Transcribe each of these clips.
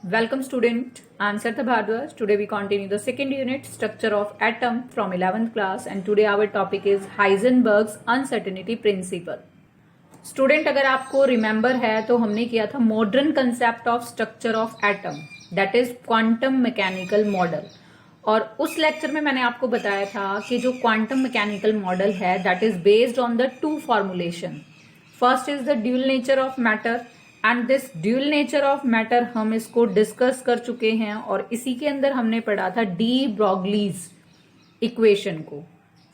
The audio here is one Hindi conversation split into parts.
Welcome student, I am Sartha Bhardwaj. Today we continue the second unit, structure of atom from 11th class, and today our topic is Heisenberg's uncertainty principle. Student, अगर आपको रिमेंबर है तो हमने किया था modern concept of structure of atom, that is quantum mechanical model. और उस लेक्चर में मैंने आपको बताया था कि जो क्वांटम मैकेनिकल मॉडल है that is based on the two formulation. First is the dual nature of matter, and this dual nature of matter हम इसको डिस्कस कर चुके हैं और इसी के अंदर हमने पढ़ा था डी ब्रॉगलीज इक्वेशन को।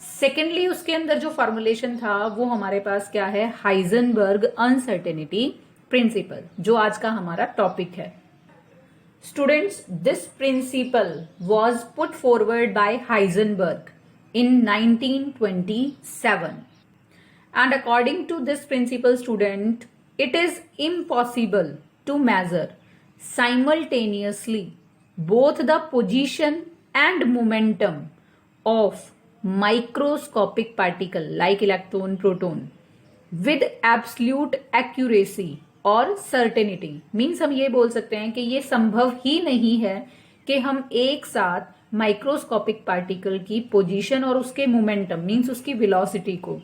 सेकेंडली उसके अंदर जो फॉर्मुलेशन था वो हमारे पास क्या है, हाइजेनबर्ग अनसर्टेनिटी प्रिंसिपल, जो आज का हमारा टॉपिक है। Students, this principle was put forward bye Heisenberg in 1927, and according to this principle, student, it is impossible to measure simultaneously both the position and momentum of microscopic particle like electron, proton with absolute accuracy और certainty। मीन्स हम ये बोल सकते हैं कि ये संभव ही नहीं है कि हम एक साथ माइक्रोस्कोपिक पार्टिकल की पोजीशन और उसके मोमेंटम मीन्स उसकी वेलोसिटी को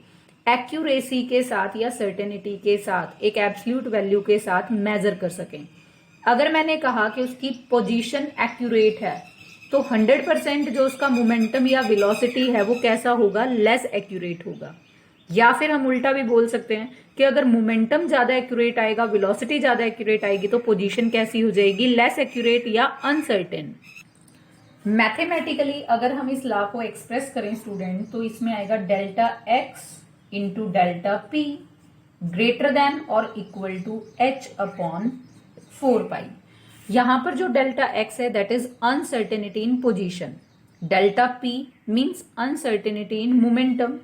एक्यूरेसी के साथ या सर्टेनिटी के साथ एक एब्सोल्यूट वैल्यू के साथ मेजर कर सकें। अगर मैंने कहा कि उसकी पोजीशन एक्यूरेट है तो 100% जो उसका मोमेंटम या वेलोसिटी है वो कैसा होगा, लेस एक्यूरेट होगा। या फिर हम उल्टा भी बोल सकते हैं कि अगर मोमेंटम ज्यादा एक्यूरेट आएगा, वेलोसिटी ज्यादा एक्यूरेट आएगी तो पोजीशन कैसी हो जाएगी, लेस एक्यूरेट या अनसर्टेन। मैथमेटिकली अगर हम इस लॉ को एक्सप्रेस करें स्टूडेंट तो इसमें आएगा delta x into delta P greater than और इक्वल टू h अपॉन 4 पाई। यहां पर जो डेल्टा x है that is uncertainty in position, delta p means uncertainty in momentum,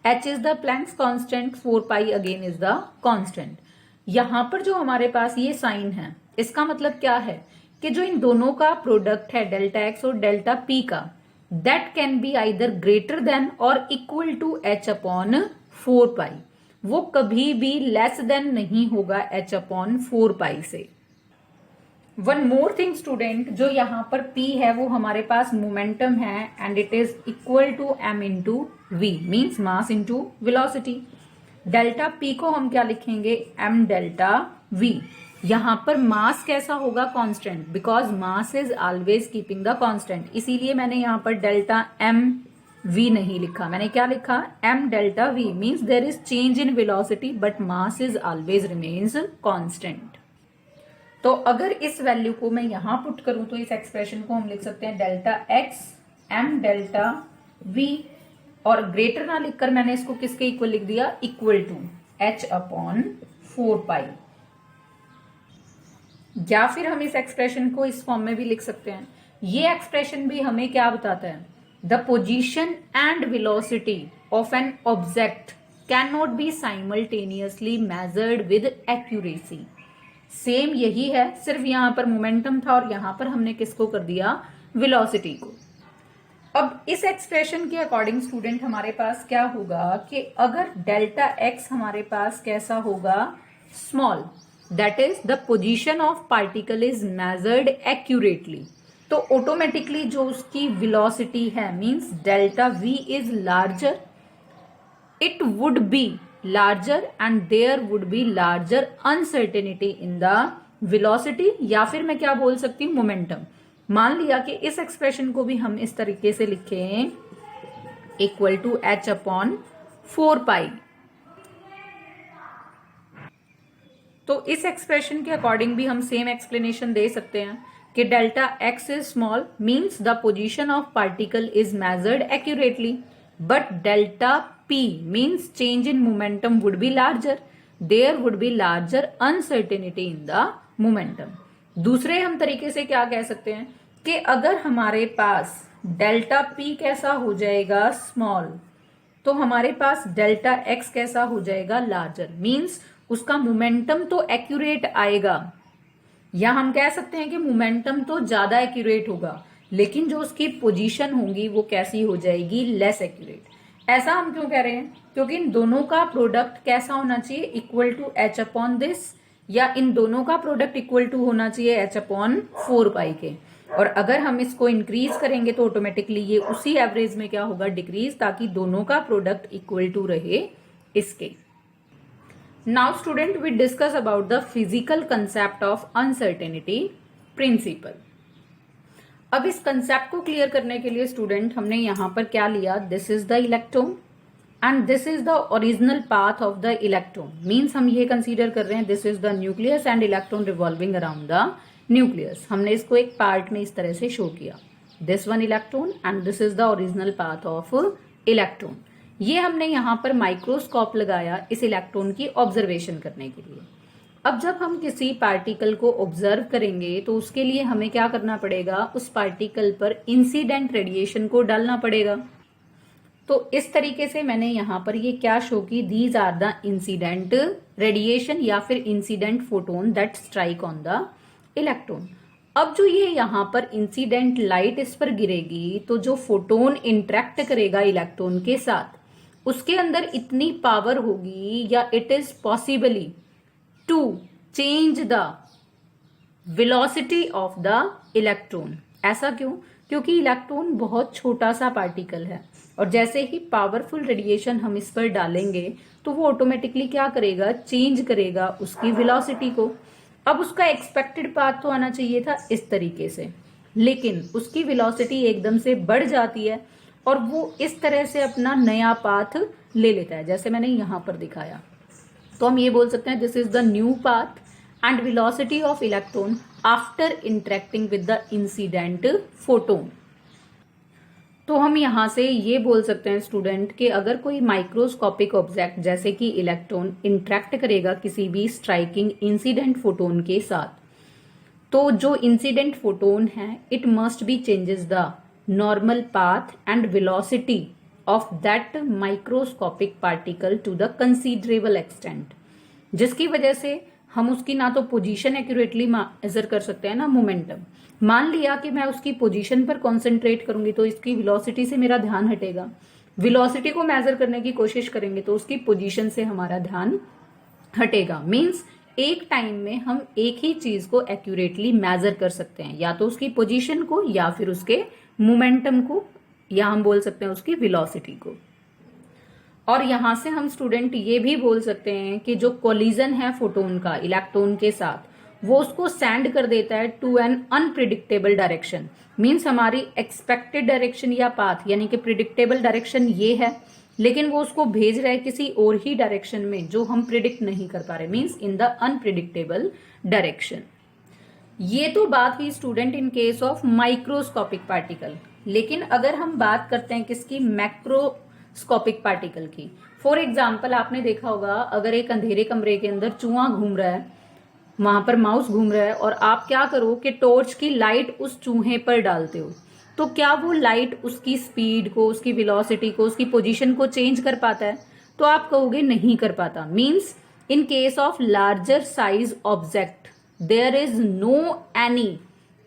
h is the Planck's constant, 4 pi again is the constant. यहां पर जो हमारे पास ये साइन है इसका मतलब क्या है कि जो इन दोनों का प्रोडक्ट है डेल्टा x और डेल्टा p का, that can be either greater than और इक्वल टू h अपॉन 4 पाई। वो कभी भी लेस देन नहीं होगा h अपॉन 4 पाई से। वन मोर थिंग स्टूडेंट, जो यहां पर p है वो हमारे पास मोमेंटम है and it is equal to m into v means mass into velocity. Delta p को हम क्या लिखेंगे, m डेल्टा v। यहां पर मास कैसा होगा, constant, because mass is always keeping the constant, इसीलिए मैंने यहां पर डेल्टा m v नहीं लिखा, मैंने क्या लिखा, m delta v means there is change in velocity but mass is always remains constant. तो अगर इस वैल्यू को मैं यहां पुट करूं तो इस एक्सप्रेशन को हम लिख सकते हैं delta x m delta v, और ग्रेटर ना लिखकर मैंने इसको किसके इक्वल लिख दिया, इक्वल टू h अपॉन 4 पाई। या फिर हम इस एक्सप्रेशन को इस फॉर्म में भी लिख सकते हैं। ये एक्सप्रेशन भी हमें क्या बताता है, the position and velocity of an object can not be simultaneously measured with accuracy. Same यही है, सिर्फ यहां पर मोमेंटम था और यहां पर हमने किसको कर दिया, वेलोसिटी को। अब इस एक्सप्रेशन के अकॉर्डिंग स्टूडेंट हमारे पास क्या होगा कि अगर डेल्टा एक्स हमारे पास कैसा होगा, small, that is the position of particle is measured accurately, तो ऑटोमेटिकली जो उसकी वेलोसिटी है means delta v is larger, it would be larger and there would be larger uncertainty in the velocity, या फिर मैं क्या बोल सकती हूँ, मोमेंटम। मान लिया कि इस एक्सप्रेशन को भी हम इस तरीके से लिखें, इक्वल टू h अपॉन 4 पाई। तो इस एक्सप्रेशन के अकॉर्डिंग भी हम सेम एक्सप्लेनेशन दे सकते हैं कि delta x is small means the position of particle is measured accurately, but delta p means change in momentum would be larger, there would be larger uncertainty in the momentum. दूसरे हम तरीके से क्या कह सकते हैं कि अगर हमारे पास डेल्टा p कैसा हो जाएगा, स्मॉल, तो हमारे पास डेल्टा x कैसा हो जाएगा, लार्जर, मीन्स उसका मोमेंटम तो एक्यूरेट आएगा, या हम कह सकते हैं कि मोमेंटम तो ज्यादा एक्यूरेट होगा लेकिन जो उसकी पोजीशन होगी वो कैसी हो जाएगी, लेस एक्यूरेट। ऐसा हम क्यों कह रहे हैं, क्योंकि इन दोनों का प्रोडक्ट कैसा होना चाहिए, equal to h upon this, या इन दोनों का प्रोडक्ट इक्वल टू होना चाहिए h/4 के। और अगर हम इसको इंक्रीज करेंगे तो ऑटोमेटिकली ये उसी एवरेज में क्या होगा, डिक्रीज, ताकि दोनों का प्रोडक्ट इक्वल टू रहे इसके। Now student we discuss about the physical concept of uncertainty principle. अब इस कंसेप्ट को क्लियर करने के लिए स्टूडेंट हमने यहां पर क्या लिया, this is the electron and this is the original path of the electron. Means हम ये कंसीडर कर रहे हैं this is the nucleus and electron revolving around the nucleus. हमने इसको एक पार्ट में इस तरह से शो किया, this one electron and this is the original path of electron. ये हमने यहां पर माइक्रोस्कोप लगाया इस इलेक्ट्रॉन की ऑब्जर्वेशन करने के लिए। अब जब हम किसी पार्टिकल को ऑब्जर्व करेंगे तो उसके लिए हमें क्या करना पड़ेगा, उस पार्टिकल पर इंसिडेंट रेडिएशन को डालना पड़ेगा। तो इस तरीके से मैंने यहां पर ये क्या शो की, these are the incident radiation या फिर incident photon that strike on the electron. अब जो ये यहां पर इंसिडेंट लाइट इस पर गिरेगी तो जो फोटोन इंटरेक्ट करेगा इलेक्ट्रॉन के साथ, उसके अंदर इतनी पावर होगी या it is possibly to change the velocity of the electron. ऐसा क्यों? क्योंकि इलेक्ट्रॉन बहुत छोटा सा पार्टिकल है और जैसे ही पावरफुल रेडिएशन हम इस पर डालेंगे तो वो ऑटोमेटिकली क्या करेगा, चेंज करेगा उसकी वेलोसिटी को। अब उसका एक्सपेक्टेड पाथ तो आना चाहिए था इस तरीके से, लेकिन उसकी वेलोसिटी एकदम से बढ़ जाती है और वो इस तरह से अपना नया पाथ ले लेता है, जैसे मैंने यहां पर दिखाया। तो हम ये बोल सकते हैं this is the new path and velocity of electron after interacting with the incident photon. तो हम यहां से ये बोल सकते हैं स्टूडेंट कि अगर कोई माइक्रोस्कोपिक ऑब्जेक्ट जैसे कि इलेक्ट्रॉन इंटरेक्ट करेगा किसी भी स्ट्राइकिंग इंसिडेंट फोटोन के साथ, तो जो इंसिडेंट फोटोन है it must be changes the normal path and velocity of that microscopic particle to the considerable extent, जिसकी वजह से हम उसकी ना तो पोजीशन एक्यूरेटली मेजर कर सकते हैं ना मोमेंटम। मान लिया कि मैं उसकी पोजीशन पर कॉन्सेंट्रेट करूंगी तो इसकी वेलोसिटी से मेरा ध्यान हटेगा, वेलोसिटी को मेजर करने की कोशिश करेंगे तो उसकी पोजीशन से हमारा ध्यान हटेगा। मीन्स एक टाइम में हम एक ही चीज को एक्यूरेटली मेजर कर सकते हैं, या तो उसकी पोजीशन को या फिर उसके मोमेंटम को, या हम बोल सकते हैं उसकी वेलोसिटी को। और यहां से हम स्टूडेंट ये भी बोल सकते हैं कि जो कोलिजन है फोटोन का इलेक्ट्रॉन के साथ, वो उसको सेंड कर देता है to an unpredictable direction. Means हमारी एक्सपेक्टेड डायरेक्शन या पाथ यानी कि प्रिडिक्टेबल डायरेक्शन ये है, लेकिन वो उसको भेज रहा है किसी और ही डायरेक्शन में जो हम प्रिडिक्ट नहीं कर पा रहे, means in the unpredictable direction. ये तो बात हुई student in case of microscopic particle. लेकिन अगर हम बात करते हैं किसकी, मैक्रोस्कोपिक पार्टिकल की। फॉर एग्जाम्पल आपने देखा होगा अगर एक अंधेरे कमरे के अंदर चूहा घूम रहा है, वहां पर माउस घूम रहा है और आप क्या करो कि टॉर्च की लाइट उस चूहे पर डालते हो, तो क्या वो लाइट उसकी स्पीड को, उसकी वेलोसिटी को, उसकी पोजीशन को चेंज कर पाता है? तो आप कहोगे नहीं कर पाता। Means in case of larger size object there is no any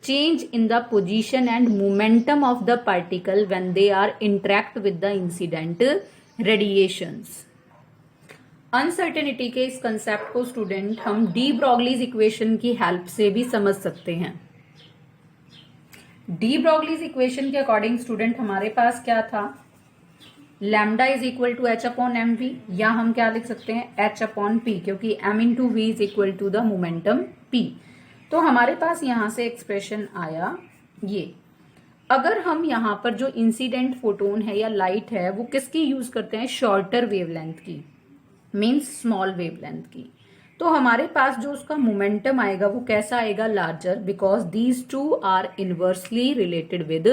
change in the position and momentum of the particle when they are interact with the incident radiations। Uncertainty के इस कंसेप्ट को स्टूडेंट हम डी ब्रॉगलीज इक्वेशन की हेल्प से भी समझ सकते हैं। डी ब्रॉगलीज इक्वेशन के अकॉर्डिंग स्टूडेंट हमारे पास क्या था, lambda is equal to h/mv, या हम क्या लिख सकते हैं h/p, क्योंकि m into V is equal to the momentum p। तो हमारे पास यहां से एक्सप्रेशन आया ये। अगर हम यहां पर जो इंसिडेंट फोटोन है या लाइट है वो किसकी यूज करते हैं, शॉर्टर वेवलेंथ की, मींस स्मॉल वेवलेंथ की, तो हमारे पास जो उसका मोमेंटम आएगा वो कैसा आएगा, larger, because these two are inversely related with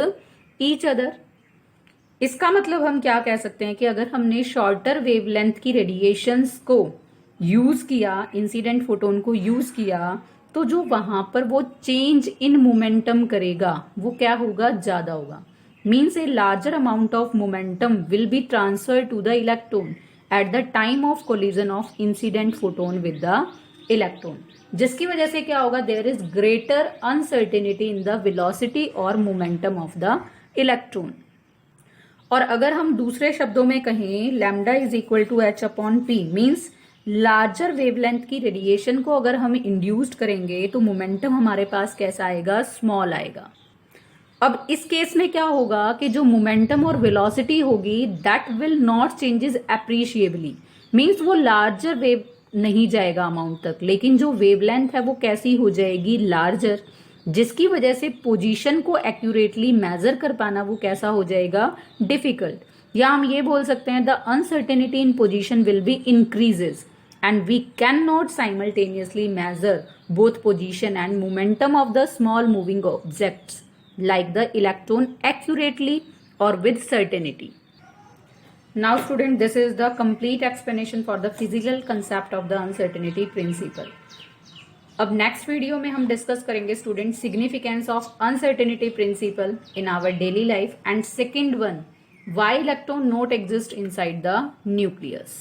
each other. इसका मतलब हम क्या कह सकते हैं कि अगर हमने शॉर्टर वेवलेंथ की रेडिएशंस को यूज किया, इंसिडेंट फोटोन को यूज किया, तो जो वहां पर वो चेंज इन मोमेंटम करेगा वो क्या होगा, ज्यादा होगा। Means a larger amount of momentum will be transfer to the electron at the time of collision of incident photon with the electron, जिसकी वजह से क्या होगा, there is greater uncertainty in the velocity और मोमेंटम ऑफ द इलेक्ट्रॉन। और अगर हम दूसरे शब्दों में कहें lambda is equal to h/p, means larger wavelength की रेडिएशन को अगर हम इंड्यूस्ड करेंगे तो मोमेंटम हमारे पास कैसा आएगा, स्मॉल आएगा। अब इस केस में क्या होगा कि जो मोमेंटम और वेलोसिटी होगी that will not changes appreciably, means वो लार्जर वेव नहीं जाएगा अमाउंट तक, लेकिन जो वेवलेंथ है वो कैसी हो जाएगी, लार्जर, जिसकी वजह से पोजीशन को एक्यूरेटली मेजर कर पाना वो कैसा हो जाएगा, डिफिकल्ट। या हम ये बोल सकते हैं the uncertainty in position will be increases and we cannot simultaneously measure both position and momentum of the small moving objects like the electron accurately or with certainty. Now student, this is the complete explanation for the physical concept of the uncertainty principle. अब नेक्स्ट वीडियो में हम डिस्कस करेंगे student significance of uncertainty principle in our daily life and second one, why electron not exist inside the nucleus.